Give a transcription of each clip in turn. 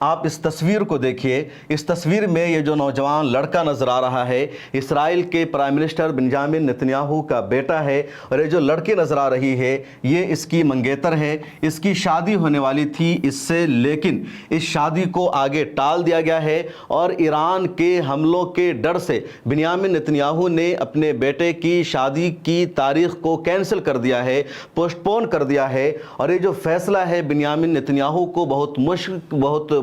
آپ اس تصویر کو دیکھیے۔ اس تصویر میں یہ جو نوجوان لڑکا نظر آ رہا ہے اسرائیل کے پرائم منسٹر بنیامین نتنیاہو کا بیٹا ہے، اور یہ جو لڑکی نظر آ رہی ہے یہ اس کی منگیتر ہے۔ اس کی شادی ہونے والی تھی اس سے، لیکن اس شادی کو آگے ٹال دیا گیا ہے، اور ایران کے حملوں کے ڈر سے بنیامین نتنیاہو نے اپنے بیٹے کی شادی کی تاریخ کو کینسل کر دیا ہے، پوسٹ پون کر دیا ہے۔ اور یہ جو فیصلہ ہے بنیامین نتنیاہو کو بہت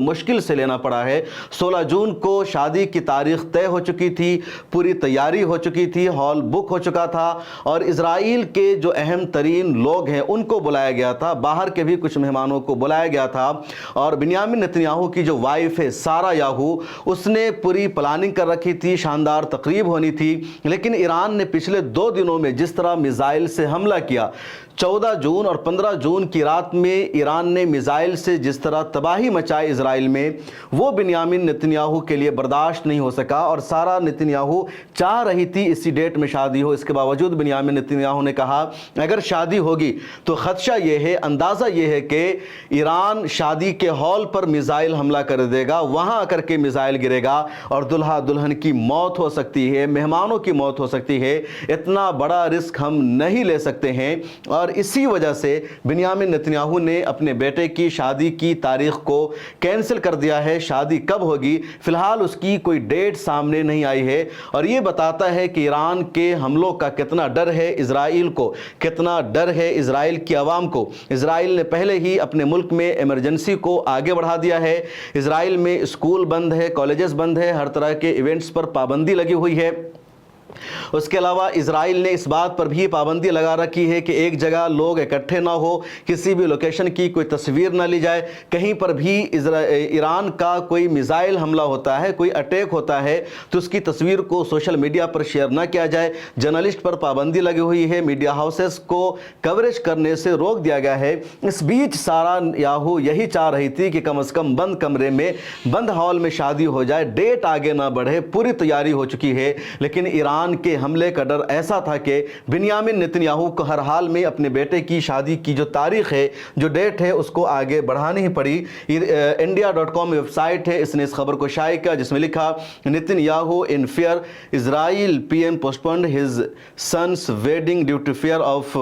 مشکل سے لینا پڑا ہے۔ 16 جون کو شادی کی تاریخ طے ہو چکی تھی، پوری تیاری ہو چکی تھی، ہال بک ہو چکا تھا، اور اسرائیل کے جو اہم ترین لوگ ہیں ان کو بلایا گیا تھا، باہر کے بھی کچھ مہمانوں کو بلایا گیا تھا، اور بنیامین نتنیاہو کی جو وائف ہے سارہ یاہو، اس نے پوری پلاننگ کر رکھی تھی، شاندار تقریب ہونی تھی، لیکن ایران نے پچھلے 2 دنوں میں جس طرح میزائل سے حملہ کیا، 14 جون اور 15 جون کی رات میں ایران نے میزائل سے جس طرح تباہی مچائی اسرائیل میں، وہ بنیامین نتنیاہو کے لیے برداشت نہیں ہو سکا، اور سارہ نتنیاہو چاہ رہی تھی اسی ڈیٹ میں شادی ہو۔ اس کے باوجود بنیامین نتنیاہو نے کہا اگر شادی ہوگی تو خدشہ یہ ہے، اندازہ یہ ہے کہ ایران شادی کے ہال پر میزائل حملہ کر دے گا، وہاں آ کر کے میزائل گرے گا اور دلہا دلہن کی موت ہو سکتی ہے، مہمانوں کی موت ہو سکتی ہے، اتنا بڑا رسک ہم نہیں لے سکتے ہیں۔ اور اسی وجہ سے بنیامین نتنیاہو نے اپنے بیٹے کی شادی کی تاریخ کو کینسل کر دیا ہے۔ شادی کب ہوگی فی الحال اس کی کوئی ڈیٹ سامنے نہیں آئی ہے، اور یہ بتاتا ہے کہ ایران کے حملوں کا کتنا ڈر ہے اسرائیل کو، کتنا ڈر ہے اسرائیل کی عوام کو۔ اسرائیل نے پہلے ہی اپنے ملک میں ایمرجنسی کو آگے بڑھا دیا ہے، اسرائیل میں اسکول بند ہے، کالجز بند ہے، ہر طرح کے ایونٹس پر پابندی لگی ہوئی ہے۔ اس کے علاوہ اسرائیل نے اس بات پر بھی پابندی لگا رکھی ہے کہ ایک جگہ لوگ اکٹھے نہ ہو، کسی بھی لوکیشن کی کوئی تصویر نہ لی جائے، کہیں پر بھی ایران کا کوئی میزائل حملہ ہوتا ہے، کوئی اٹیک ہوتا ہے تو اس کی تصویر کو سوشل میڈیا پر شیئر نہ کیا جائے۔ جرنلسٹ پر پابندی لگی ہوئی ہے، میڈیا ہاؤسز کو کوریج کرنے سے روک دیا گیا ہے۔ اس بیچ سارہ یاہو یہی چاہ رہی تھی کہ کم از کم بند کمرے میں، بند ہال میں شادی ہو جائے، ڈیٹ آگے نہ بڑھے، پوری تیاری ہو چکی ہے، لیکن ایران کے حملے کا ڈر ایسا تھا کہ بنیامین نتنیاہو کو ہر حال میں اپنے بیٹے کی شادی کی جو تاریخ ہے، جو ڈیٹ ہے، اس کو آگے بڑھانی ہی پڑی۔ India.com ویب سائٹ ہے، اس نے اس خبر کو شائع کیا جس میں لکھا Netanyahu in fear Israel P M postponed his son's wedding due to fear of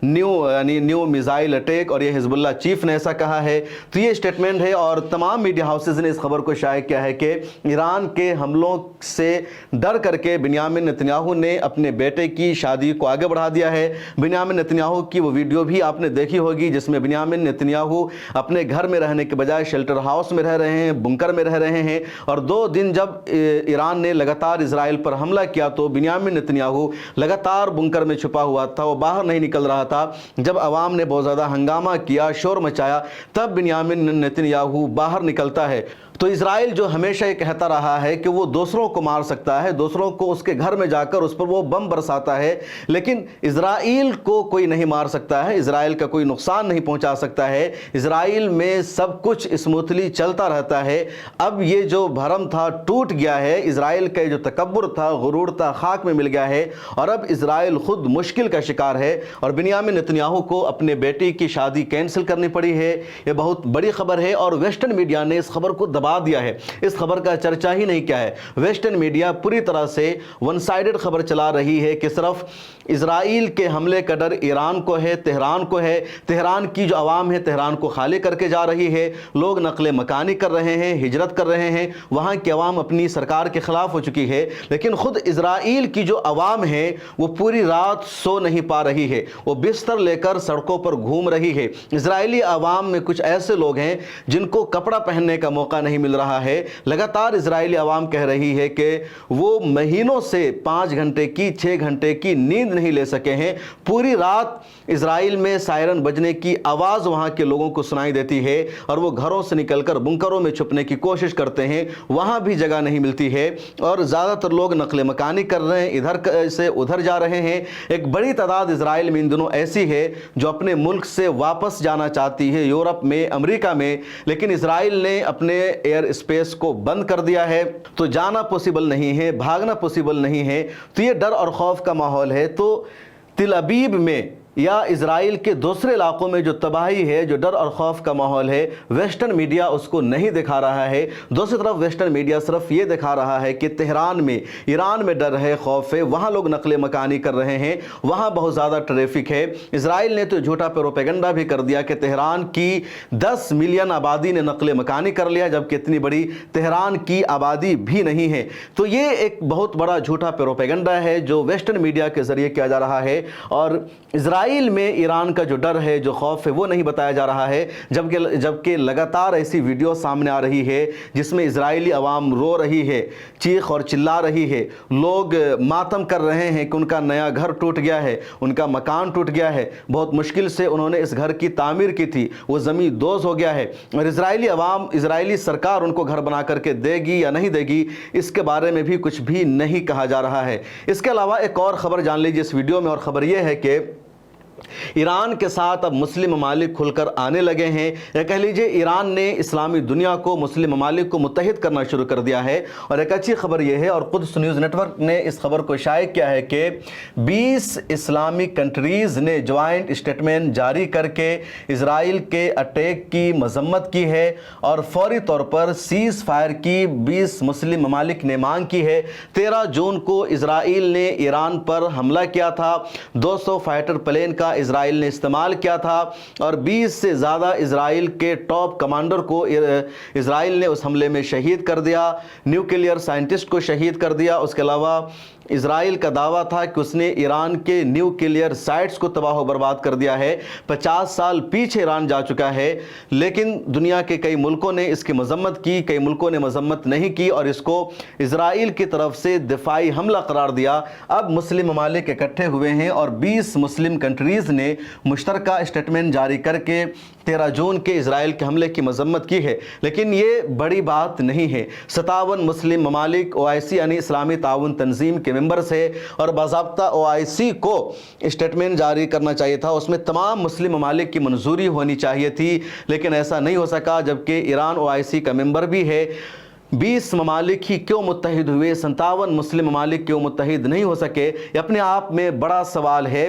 new missile attack, اور یہ حزب اللہ چیف نے ایسا کہا ہے۔ تو یہ اسٹیٹمنٹ ہے، اور تمام میڈیا ہاؤسز نے اس خبر کو شائع کیا ہے کہ ایران کے حملوں سے ڈر کر کے بنیامین نتنیاہو نے اپنے بیٹے کی شادی کو آگے بڑھا دیا ہے۔ بنیامین نتنیاہو کی وہ ویڈیو بھی آپ نے دیکھی ہوگی جس میں بنیامین نتنیاہو اپنے گھر میں رہنے کے بجائے شیلٹر ہاؤس میں رہ رہے ہیں، بنکر میں رہ رہے ہیں، اور 2 دن جب ایران نے لگاتار اسرائیل پر حملہ کیا تو بنیامین نتنیاہو لگاتار بنکر میں چھپا ہوا تھا، وہ باہر نہیں نکل رہا تھا۔ جب عوام نے بہت زیادہ ہنگامہ کیا، شور مچایا، تب بنیامین نتنیاہو باہر نکلتا ہے۔ تو اسرائیل جو ہمیشہ یہ کہتا رہا ہے کہ وہ دوسروں کو مار سکتا ہے، دوسروں کو اس کے گھر میں جا کر اس پر وہ بم برساتا ہے، لیکن اسرائیل کو کوئی نہیں مار سکتا ہے، اسرائیل کا کوئی نقصان نہیں پہنچا سکتا ہے، اسرائیل میں سب کچھ اسموتھلی چلتا رہتا ہے۔ اب یہ جو بھرم تھا ٹوٹ گیا ہے، اسرائیل کا جو تکبر تھا، غرور تھا، خاک میں مل گیا ہے، اور اب اسرائیل خود مشکل کا شکار ہے، اور بنیامین نتنیاہو کو اپنے بیٹی کی شادی کینسل کرنی پڑی ہے۔ یہ بہت بڑی خبر ہے، اور ویسٹرن میڈیا نے اس خبر کو دبا دیا ہے، اس خبر کا چرچا ہی نہیں کیا ہے۔ ویسٹرن میڈیا پوری طرح سے ون سائیڈڈ خبر چلا رہی ہے کہ صرف اسرائیل کے حملے کا ڈر ایران کو ہے، تہران کو ہے، تہران کی جو عوام ہے تہران کو خالی کر کے جا رہی ہے، لوگ نقل مکانی کر رہے ہیں، ہجرت کر رہے ہیں، وہاں کی عوام اپنی سرکار کے خلاف ہو چکی ہے، لیکن خود اسرائیل کی جو عوام ہے وہ پوری رات سو نہیں پا رہی ہے، وہ بستر لے کر سڑکوں پر گھوم رہی ہے۔ اسرائیلی عوام میں کچھ ایسے لوگ ہیں جن کو کپڑا پہننے کا موقع نہیں مل رہا ہے۔ لگاتار اسرائیلی عوام کہہ رہی ہے کہ وہ مہینوں سے 5 گھنٹے کی 6 گھنٹے کی نیند نہیں لے سکے ہیں، پوری رات اسرائیل میں سائرن بجنے کی آواز وہاں کے لوگوں کو سنائی دیتی ہے، اور وہ گھروں سے نکل کر بنکروں میں چھپنے کی کوشش کرتے ہیں، وہاں بھی جگہ نہیں ملتی ہے، اور زیادہ تر لوگ نقل مکانی کر رہے ہیں، ادھر سے ادھر جا رہے ہیں۔ ایک بڑی تعداد اسرائیل میں ان دنوں ایسی ہے جو اپنے ملک سے واپس جانا چاہتی ہے، یورپ میں، امریکہ میں، لیکن اسرائیل نے اپنے ایئر اسپیس کو بند کر دیا ہے، تو جانا پوسیبل نہیں ہے، بھاگنا پوسیبل نہیں ہے، تو یہ ڈر اور خوف کا ماحول ہے۔ تو تل ابیب میں या इसराइल के दूसरे इलाकों में जो तबाही है, जो डर और खौफ का माहौल है, वेस्टर्न मीडिया उसको नहीं दिखा रहा है। दूसरी तरफ वेस्टर्न मीडिया सिर्फ ये दिखा रहा है कि तेहरान में, ईरान में डर है, खौफ है, वहाँ लोग नकल मकानी कर रहे हैं, वहाँ बहुत ज़्यादा ट्रैफिक है। इसराइल ने तो झूठा प्रोपेगेंडा भी कर दिया कि तेहरान की 10 मिलियन आबादी ने नकल मकानी कर लिया, जबकि इतनी बड़ी तेहरान की आबादी भी नहीं है। तो ये एक बहुत बड़ा झूठा प्रोपेगेंडा है जो वेस्टर्न मीडिया के ज़रिए किया जा रहा है, और इसराइल में ईरान का जो डर है, जो खौफ है, वो नहीं बताया जा रहा है। जबकि लगातार ऐसी वीडियो सामने आ रही है जिसमें इजरायली अवाम रो रही है, चीख और चिल्ला रही है, लोग मातम कर रहे हैं कि उनका नया घर टूट गया है, उनका मकान टूट गया है, बहुत मुश्किल से उन्होंने इस घर की तामीर की थी, वो ज़मीन दोज़ हो गया है, और इजरायली अवाम, इजरायली सरकार उनको घर बना करके देगी या नहीं देगी, इसके बारे में भी कुछ भी नहीं कहा जा रहा है। इसके अलावा एक और ख़बर जान लीजिए इस वीडियो में, और ख़बर यह है कि ईरान के साथ अब मुस्लिम ममालिक खुलकर आने लगे हैं, या कह लीजिए ईरान ने इस्लामी दुनिया को, मुस्लिम ममालिक को मुत्तहिद करना शुरू कर दिया है। और एक अच्छी खबर यह है, और कुद्स न्यूज़ नेटवर्क ने इस खबर को शाये किया है कि 20 इस्लामिक कंट्रीज़ ने ज्वाइंट स्टेटमेंट जारी करके इसराइल के अटैक की मजम्मत की है, और फौरी तौर पर सीज़ फायर की 20 मुस्लिम ममालिक ने मांग की है। 13 जून को इसराइल ने ईरान पर हमला किया था, 200 फाइटर प्लेन का इजराइल ने इस्तेमाल किया था, और 20 से ज़्यादा इजराइल के टॉप कमांडर को इजराइल ने उस हमले में शहीद कर दिया, न्यूक्लियर साइंटिस्ट को शहीद कर दिया। उसके अलावा इजराइल का दावा था कि उसने ईरान के न्यूक्लियर साइट्स को तबाह व बर्बाद कर दिया है। 50 साल पीछे ईरान जा चुका है, लेकिन दुनिया के कई मुल्कों ने इसकी मजम्मत की, कई मुल्कों ने मजम्मत नहीं की, और इसको इजराइल की तरफ से दिफाई हमला करार दिया। अब मुस्लिम ममालिक इकट्ठे हुए हैं और 20 मुस्लिम कंट्रीज़ ने मुश्तरका स्टेटमेंट जारी करके 13 जून के इजराइल के हमले की मजम्मत की है। लेकिन ये बड़ी बात नहीं है। 57 मुस्लिम ममालिक OIC यानी इस्लामी ताउन तंजीम के मेंबर्स है, और बाज़ाब्ता OIC को स्टेटमेंट जारी करना चाहिए था, उसमें तमाम मुस्लिम ममालिक की मंजूरी होनी चाहिए थी, लेकिन ऐसा नहीं हो सका। जबकि ईरान OIC का मेंबर भी है। 20 ममालिक ही क्यों मुत्तहिद हुए, 57 मुस्लिम ममालिक क्यों मुत्तहिद नहीं हो सके, ये अपने आप में बड़ा सवाल है।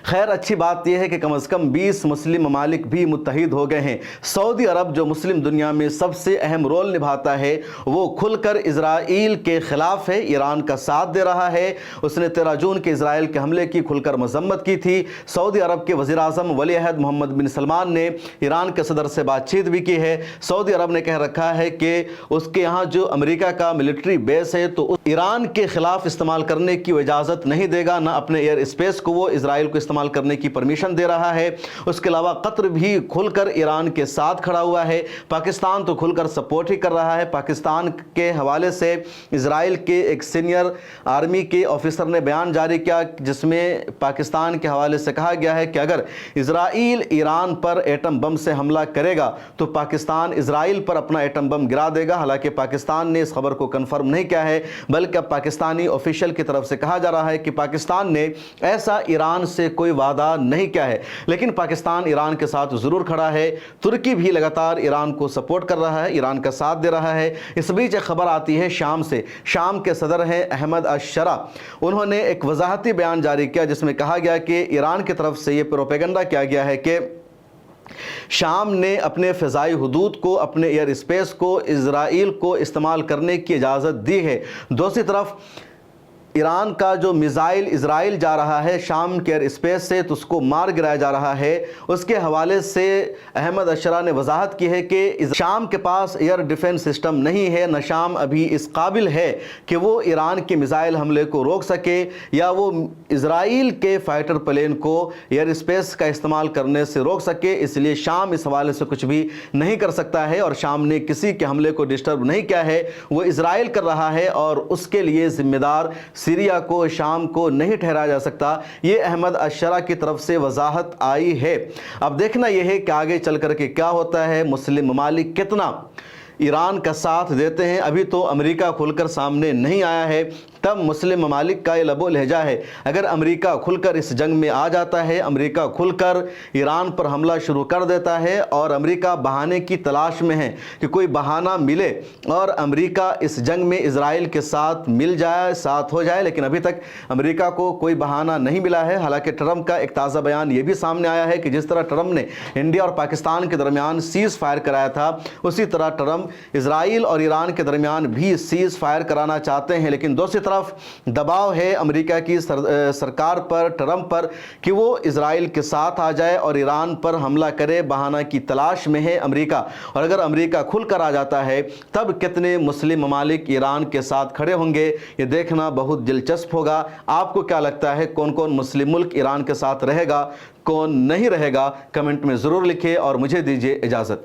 खैर, अच्छी बात यह है कि कम से कम 20 मुस्लिम ममालिक भी मुत्तहिद हो गए हैं। सऊदी अरब जो मुस्लिम दुनिया में सबसे अहम रोल निभाता है, वो खुलकर इजराइल के ख़िलाफ़ है, ईरान का साथ दे रहा है। उसने 13 जून के इजराइल के हमले की खुलकर मजम्मत की थी। सऊदी अरब के वज़ीर-ए-आज़म वली-अहद मोहम्मद बिन सलमान ने ईरान के सदर से बातचीत भी की है। सऊदी अरब ने कह रखा है कि उसके यहाँ जो अमेरिका का मिलिट्री बेस है, तो ईरान के ख़िलाफ़ इस्तेमाल करने की इजाज़त नहीं देगा, ना अपने एयर स्पेस को वो इजराइल को इस्तेमाल करने की परमिशन दे रहा है। उसके अलावा कतर भी खुलकर ईरान के साथ खड़ा हुआ है। पाकिस्तान तो खुलकर सपोर्ट ही कर रहा है। पाकिस्तान के हवाले से इजराइल के एक सीनियर आर्मी के ऑफिसर ने बयान जारी किया, जिसमें पाकिस्तान के हवाले से कहा गया है कि अगर इजराइल ईरान पर एटम बम से हमला करेगा तो पाकिस्तान इजराइल पर अपना एटम बम गिरा देगा। हालांकि पाकिस्तान ने इस खबर को कंफर्म नहीं किया है, बल्कि अब पाकिस्तानी ऑफिशियल की तरफ से कहा जा रहा है कि पाकिस्तान ने ऐसा ईरान से कोई वादा नहीं किया है, लेकिन पाकिस्तान ईरान के साथ ज़रूर खड़ा है। तुर्की भी लगातार ईरान को सपोर्ट कर रहा है, ईरान का साथ दे रहा है। इस बीच एक खबर आती है शाम से। शाम के सदर हैं अहमद अश-शरा, उन्होंने एक वजाहती बयान जारी किया जिसमें कहा गया कि ईरान की तरफ से ये प्रोपेगेंडा किया गया है कि शाम ने अपने फ़िज़ाई हुदूद को, अपने एयर स्पेस को इजराइल को इस्तेमाल करने की इजाज़त दी है। दूसरी तरफ ईरान का जो मिसाइल इजराइल जा रहा है शाम के एयर स्पेस से, तो उसको मार गिराया जा रहा है। उसके हवाले से अहमद अशरा ने वजाहत की है कि शाम के पास एयर डिफेंस सिस्टम नहीं है, न शाम अभी इस काबिल है कि वो ईरान के मिसाइल हमले को रोक सके, या वो इजराइल के फाइटर प्लेन को एयर स्पेस का इस्तेमाल करने से रोक सके। इसलिए शाम इस हवाले से कुछ भी नहीं कर सकता है, और शाम ने किसी के हमले को डिस्टर्ब नहीं किया है, वो इजराइल कर रहा है, और उसके लिए जिम्मेदार सीरिया को, शाम को नहीं ठहराया जा सकता। ये अहमद अशरा की तरफ से वजाहत आई है। अब देखना यह है कि आगे चल करके क्या होता है, मुस्लिम ममालिक कितना ईरान का साथ देते हैं। अभी तो अमेरिका खुलकर सामने नहीं आया है, तब मुस्लिम ममालिक का ये लबो लहजा है। अगर अमेरिका खुलकर इस जंग में आ जाता है, अमेरिका खुलकर ईरान पर हमला शुरू कर देता है और अमेरिका बहाने की तलाश में है कि कोई बहाना मिले और अमेरिका इस जंग में इजराइल के साथ मिल जाए, साथ हो जाए, लेकिन अभी तक अमेरिका को कोई बहाना नहीं मिला है। हालांकि ट्रंप का एक ताज़ा बयान ये भी सामने आया है कि जिस तरह ट्रंप ने इंडिया और पाकिस्तान के दरमियान सीज़ फायर कराया था, उसी तरह ट्रंप इजराइल और ईरान के दरमियान भी सीज़ फायर कराना चाहते हैं। लेकिन दूसरी तरफ दबाव है अमेरिका की सरकार पर, ट्रंप पर, कि वो इजराइल के साथ आ जाए और ईरान पर हमला करे। बहाना की तलाश में है अमेरिका, और अगर अमेरिका खुलकर आ जाता है तब कितने मुस्लिम ममालिक ईरान के साथ खड़े होंगे, ये देखना बहुत दिलचस्प होगा। आपको क्या लगता है, कौन कौन मुस्लिम मुल्क ईरान के साथ रहेगा, कौन नहीं रहेगा? कमेंट में ज़रूर लिखिए और मुझे दीजिए इजाज़त।